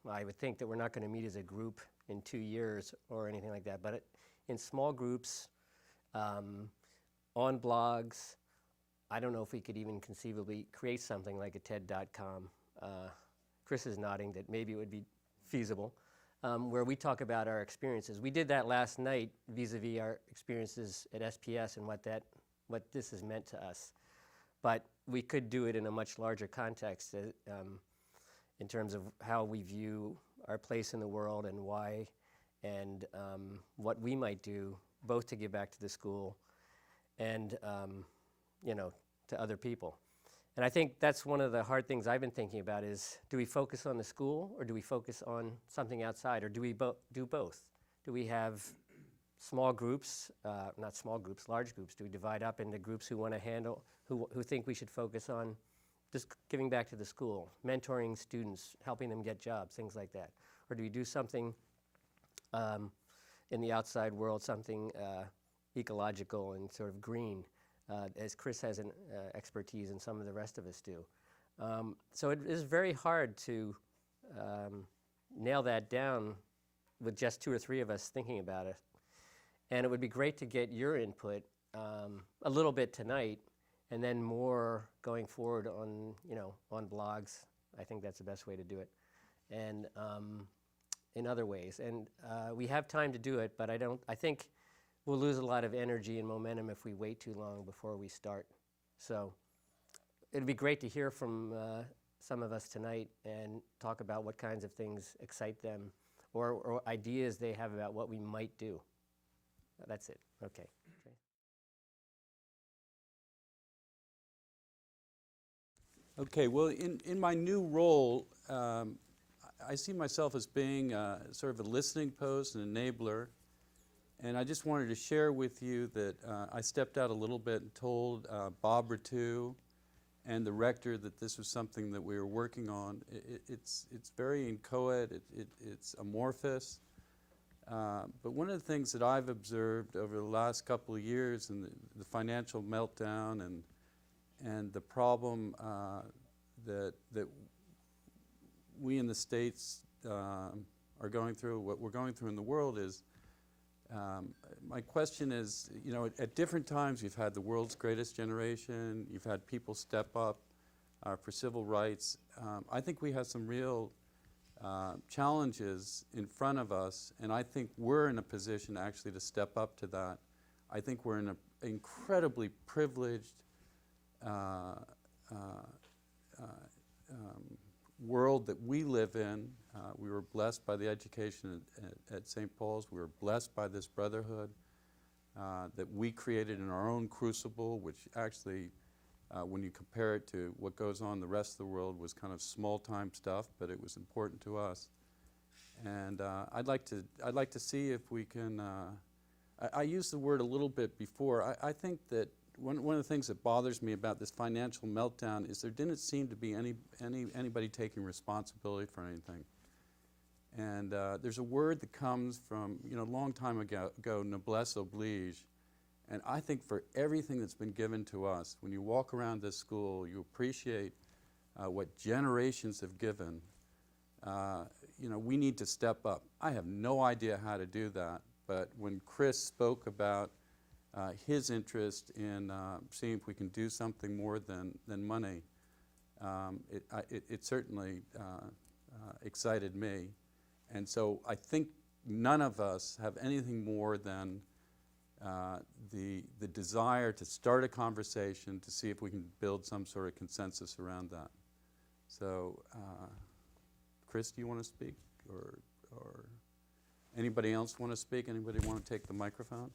I would think that we're not going to meet as a group in 2 years or anything like that, but in small groups, on blogs, I don't know if we could even conceivably create something like a TED.com. Chris is nodding that maybe it would be feasible, where we talk about our experiences. We did that last night vis-a-vis our experiences at SPS and what this has meant to us. But we could do it in a much larger context in terms of how we view our place in the world and why, and what we might do both to give back to the school and to other people. And I think that's one of the hard things I've been thinking about is, do we focus on the school or do we focus on something outside, or do we do both? Do we have small groups, not small groups, large groups? Do we divide up into groups who want to handle, who think we should focus on just giving back to the school, mentoring students, helping them get jobs, things like that? Or do we do something in the outside world, something ecological and sort of green, as Chris has an expertise and some of the rest of us do? So it is very hard to nail that down with just 2 or 3 of us thinking about it. And it would be great to get your input a little bit tonight, and then more going forward on, on blogs. I think that's the best way to do it. And in other ways. And we have time to do it, but I think we'll lose a lot of energy and momentum if we wait too long before we start. So it'd be great to hear from some of us tonight and talk about what kinds of things excite them, or ideas they have about what we might do. That's it. Okay. Okay, well, in my new role, I see myself as being sort of a listening post, an enabler, and I just wanted to share with you that I stepped out a little bit and told Bob Ratu and the rector that this was something that we were working on. It's very inchoate, it's amorphous, but one of the things that I've observed over the last couple of years in the financial meltdown and the problem that we in the States are going through, what we're going through in the world is, my question is, at different times you've had the world's greatest generation, you've had people step up for civil rights. I think we have some real challenges in front of us, and I think we're in a position actually to step up to that. I think we're in an incredibly privileged world that we live in. We were blessed by the education at St. Paul's. We were blessed by this brotherhood that we created in our own crucible, which actually, when you compare it to what goes on in the rest of the world, was kind of small-time stuff, but it was important to us. And I'd like to see if we can. I used the word a little bit before. I think that one of the things that bothers me about this financial meltdown is there didn't seem to be anybody taking responsibility for anything. And there's a word that comes from, a long time ago, noblesse oblige. And I think for everything that's been given to us, when you walk around this school, you appreciate what generations have given. We need to step up. I have no idea how to do that, but when Chris spoke about his interest in seeing if we can do something more than money, it certainly excited me. And so I think none of us have anything more than the desire to start a conversation to see if we can build some sort of consensus around that. So, Chris, do you want to speak? Or anybody else want to speak? Anybody want to take the microphone?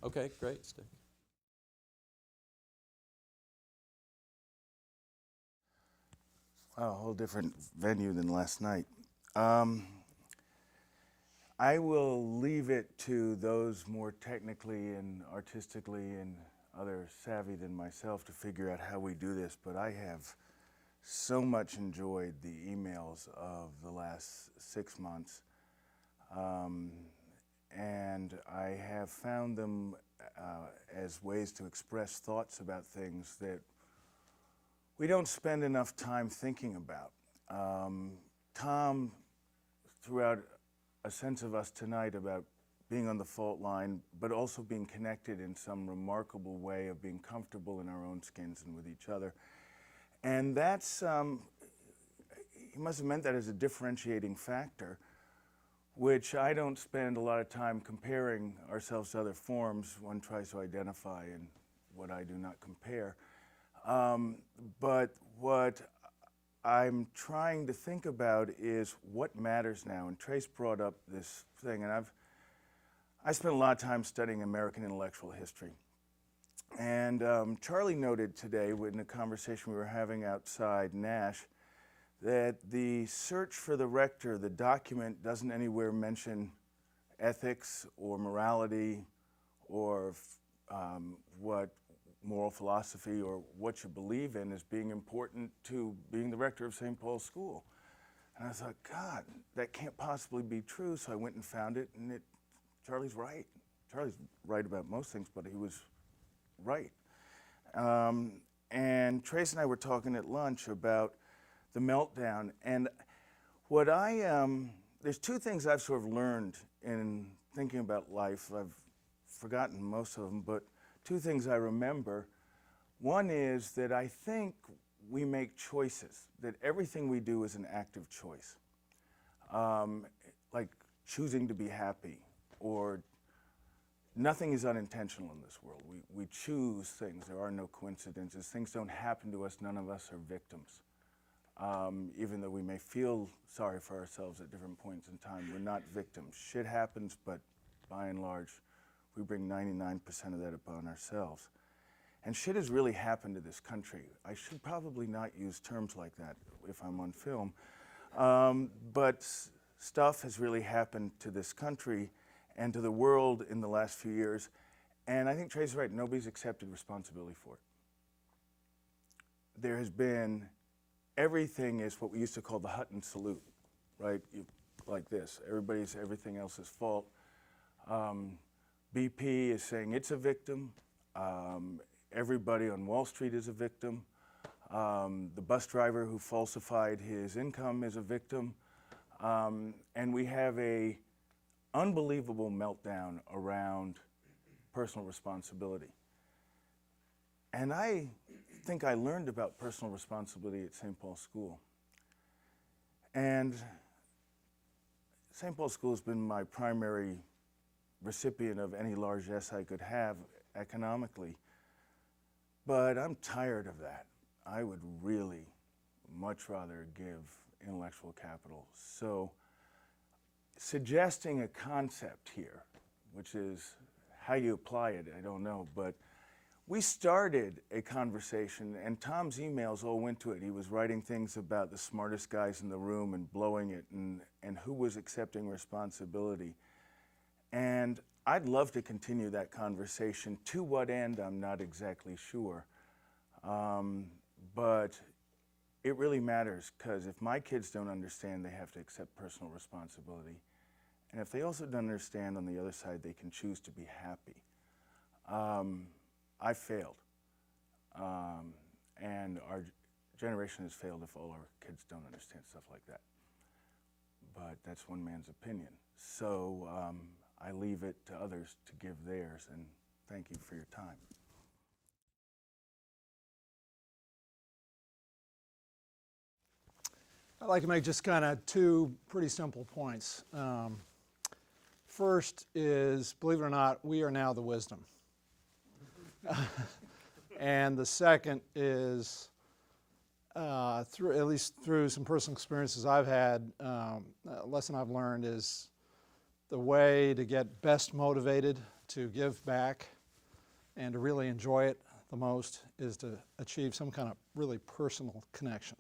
Okay, great, Stick. Wow, a whole different venue than last night. I will leave it to those more technically and artistically and other savvy than myself to figure out how we do this, but I have so much enjoyed the emails of the last 6 months. And I have found them as ways to express thoughts about things that we don't spend enough time thinking about. Tom threw out a sense of us tonight about being on the fault line, but also being connected in some remarkable way of being comfortable in our own skins and with each other. And that's, he must have meant that as a differentiating factor, which I don't spend a lot of time comparing ourselves to other forms. One tries to identify and what I do not compare. But what I'm trying to think about is what matters now. And Trace brought up this thing, and I spent a lot of time studying American intellectual history. And Charlie noted today in a conversation we were having outside Nash that the search for the rector, the document, doesn't anywhere mention ethics or morality or what moral philosophy or what you believe in as being important to being the rector of St. Paul's School. And I thought, God, that can't possibly be true. So I went and found it, and Charlie's right. Charlie's right about most things, but he was right. And Trace and I were talking at lunch about the meltdown. And what there's two things I've sort of learned in thinking about life. I've forgotten most of them, but two things I remember. One is that I think we make choices, that everything we do is an active choice. Like choosing to be happy, or nothing is unintentional in this world. We choose things. There are no coincidences. Things don't happen to us. None of us are victims. Even though we may feel sorry for ourselves at different points in time, we're not victims. Shit happens, but by and large, we bring 99% of that upon ourselves. And shit has really happened to this country. I should probably not use terms like that if I'm on film. But stuff has really happened to this country and to the world in the last few years. And I think Trey's right, nobody's accepted responsibility for it. There has been, everything is what we used to call the Hutton salute, right? Like this, everything else's fault. BP is saying it's a victim. Everybody on Wall Street is a victim. The bus driver who falsified his income is a victim. And we have a unbelievable meltdown around personal responsibility. And I think I learned about personal responsibility at St. Paul's School. And St. Paul's School has been my primary recipient of any largesse I could have economically. But I'm tired of that. I would really much rather give intellectual capital. So suggesting a concept here, which is how you apply it, I don't know, but we started a conversation, and Tom's emails all went to it. He was writing things about the smartest guys in the room and blowing it, and who was accepting responsibility. And I'd love to continue that conversation. To what end, I'm not exactly sure. But it really matters, because if my kids don't understand, they have to accept personal responsibility. And if they also don't understand, on the other side, they can choose to be happy. I failed. And our generation has failed if all our kids don't understand stuff like that. But that's one man's opinion. So I leave it to others to give theirs, and thank you for your time. I'd like to make just kind of two pretty simple points. First is, believe it or not, we are now the wisdom. And the second is, at least through some personal experiences I've had, a lesson I've learned is the way to get best motivated to give back and to really enjoy it the most is to achieve some kind of really personal connection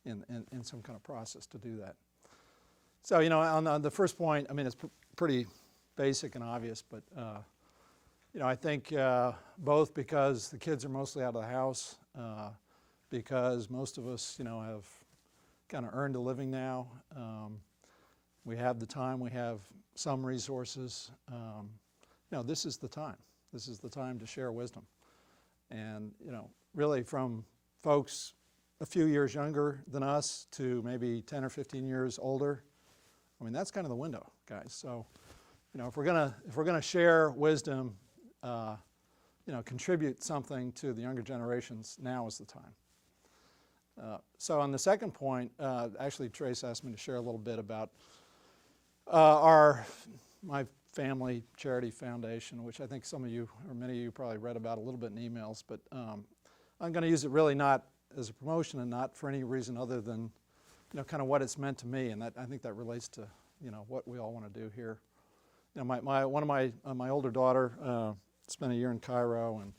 in some kind of process to do that. So, you know, on the first point, I mean, it's pretty basic and obvious, but, you know, I think both because the kids are mostly out of the house, because most of us, you know, have kind of earned a living now. We have the time, we have some resources. You know, this is the time. This is the time to share wisdom. And, you know, really from folks a few years younger than us to maybe 10 or 15 years older. I mean, that's kind of the window, guys. So, you know, if we're gonna share wisdom, you know, contribute something to the younger generations, now is the time. So on the second point, actually Trace asked me to share a little bit about my family charity foundation, which I think some of you, or many of you probably read about a little bit in emails, but I'm going to use it really not as a promotion and not for any reason other than, you know, kind of what it's meant to me, and that I think that relates to, you know, what we all want to do here. You know, one of my older daughter spent a year in Cairo and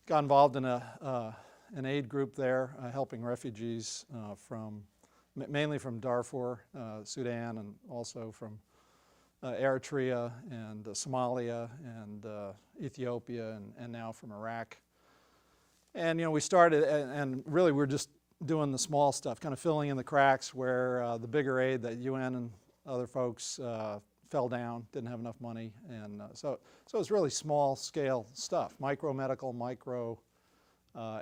got involved in an aid group there, helping refugees mainly from Darfur, Sudan, and also from Eritrea and Somalia and Ethiopia and now from Iraq. And, you know, we started, and really we're just doing the small stuff, kind of filling in the cracks where the bigger aid that UN and other folks fell down, didn't have enough money. And so it's really small scale stuff, micro medical, micro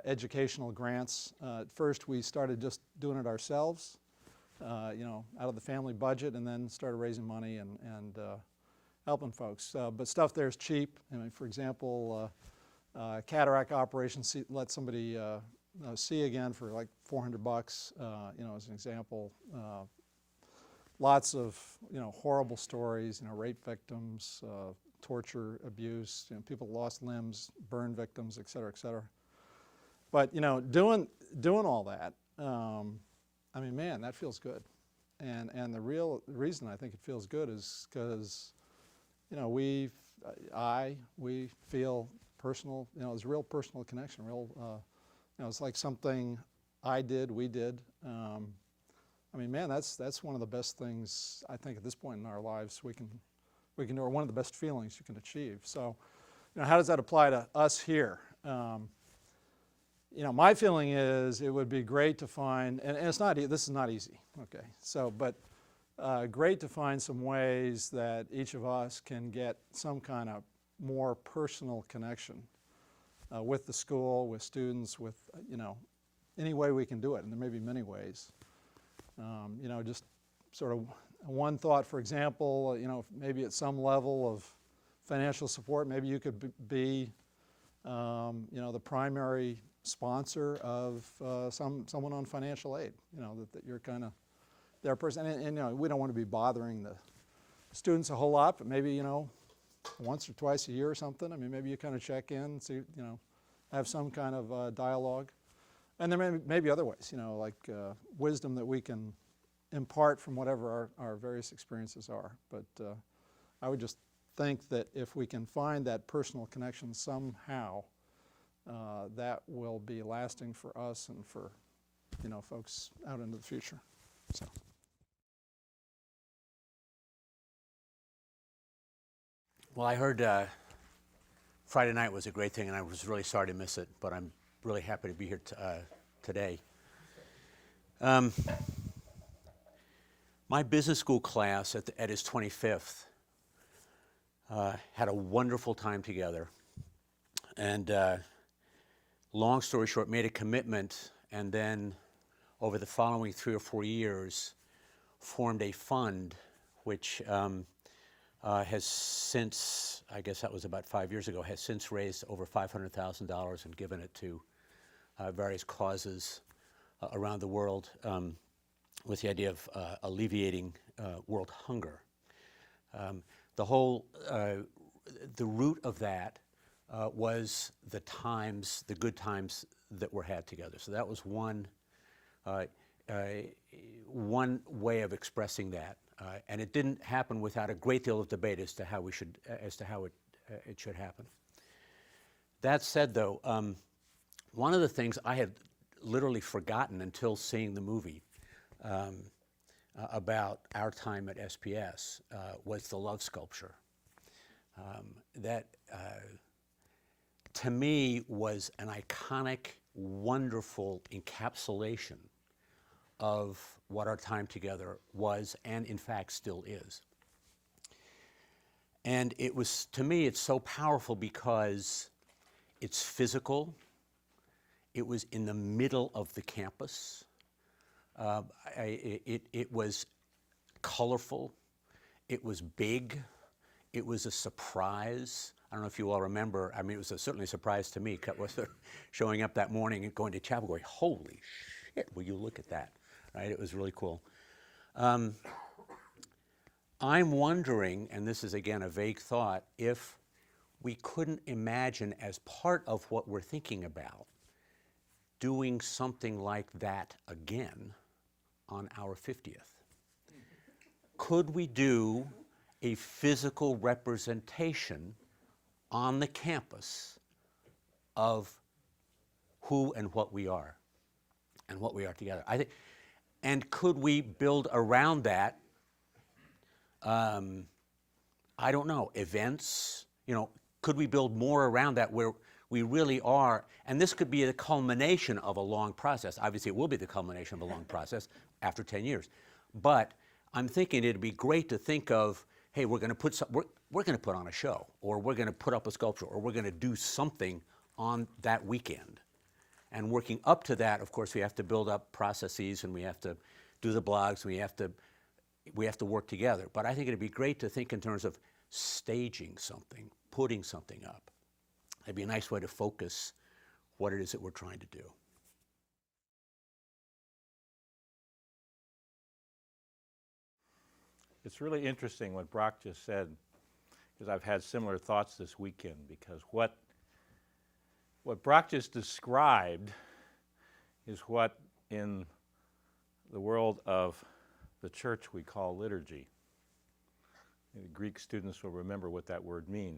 educational grants. At first we started just doing it ourselves, you know, out of the family budget, and then started raising money and helping folks. But stuff there is cheap. I mean, for example, cataract operation, let somebody see again for like $400, you know, as an example. Lots of, you know, horrible stories, you know, rape victims, torture, abuse, you know, people lost limbs, burn victims, et cetera, et cetera. But, you know, doing all that, I mean, man, that feels good. And the reason I think it feels good is because, you know, we feel personal, you know, there's a real personal connection, you know, it's like something I did, we did. I mean, man, that's one of the best things I think at this point in our lives we can do, or one of the best feelings you can achieve. So, you know, how does that apply to us here? You know, my feeling is it would be great to find, and it's not, this is not easy, okay? So, but great to find some ways that each of us can get some kind of more personal connection with the school, with students, with, you know, any way we can do it, and there may be many ways. You know, just sort of one thought, for example, you know, maybe at some level of financial support, maybe you could be, you know, the primary sponsor of someone on financial aid, you know, that you're kind of their person. And, you know, we don't want to be bothering the students a whole lot, but maybe, you know, once or twice a year or something. I mean, maybe you kind of check in, see, you know, have some kind of dialogue. And there may be other ways, you know, like wisdom that we can impart from whatever our various experiences are. But I would just think that if we can find that personal connection somehow, that will be lasting for us and for, you know, folks out into the future. So. Well, I heard Friday night was a great thing, and I was really sorry to miss it, but I'm really happy to be here today. My business school class at its 25th had a wonderful time together, and long story short, made a commitment, and then over the following 3 or 4 years formed a fund which has since, I guess that was about 5 years ago, has since raised over $500,000 and given it to various causes around the world with the idea of alleviating world hunger. The root of that was the good times that were had together. So that was one way of expressing that. And it didn't happen without a great deal of debate as to how it should happen. That said, though, one of the things I had literally forgotten until seeing the movie about our time at SPS was the love sculpture. That, to me, was an iconic, wonderful encapsulation of what our time together was and in fact still is. And it was, to me, it's so powerful because it's physical, It was in the middle of the campus. It was colorful. It was big. It was a surprise. I don't know if you all remember. I mean, it was certainly a surprise to me. Showing up that morning and going to chapel, going, "Holy shit! Will you look at that?" Right? It was really cool. I'm wondering, and this is again a vague thought, if we couldn't imagine as part of what we're thinking about doing something like that again on our 50th. Could we do a physical representation on the campus of who and what we are and what we are together? I think, and could we build around that, I don't know, events? You know, could we build more around that where we really are? And this could be the culmination of a long process. Obviously, it will be the culmination of a long process after 10 years. But I'm thinking it'd be great to think of, hey, we're going to put we're going to put on a show, or we're going to put up a sculpture, or we're going to do something on that weekend. And working up to that, of course, we have to build up processes, and we have to do the blogs, and we have to work together. But I think it'd be great to think in terms of staging something, putting something up. It'd be a nice way to focus what it is that we're trying to do. It's really interesting what Brock just said, because I've had similar thoughts this weekend, because what Brock just described is what in the world of the church we call liturgy. The Greek students will remember what that word means.